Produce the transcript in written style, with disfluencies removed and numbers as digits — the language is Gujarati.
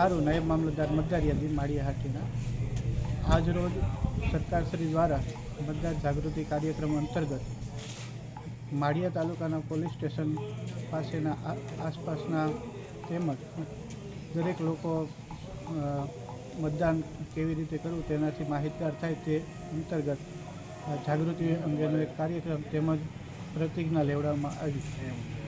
મારું નાયબ મામલતદાર મતદાર યાદી માળિયા હાટીના આજ રોજ સરકારશ્રી દ્વારા મતદાર જાગૃતિ કાર્યક્રમ અંતર્ગત માળિયા તાલુકાના પોલીસ સ્ટેશન પાસેના આસપાસના તેમજ દરેક લોકો મતદાન કેવી રીતે કરવું તેનાથી માહિતગાર થાય તે અંતર્ગત જાગૃતિ અંગેનો એક કાર્યક્રમ તેમજ પ્રતિજ્ઞા લેવડાવવામાં આવી.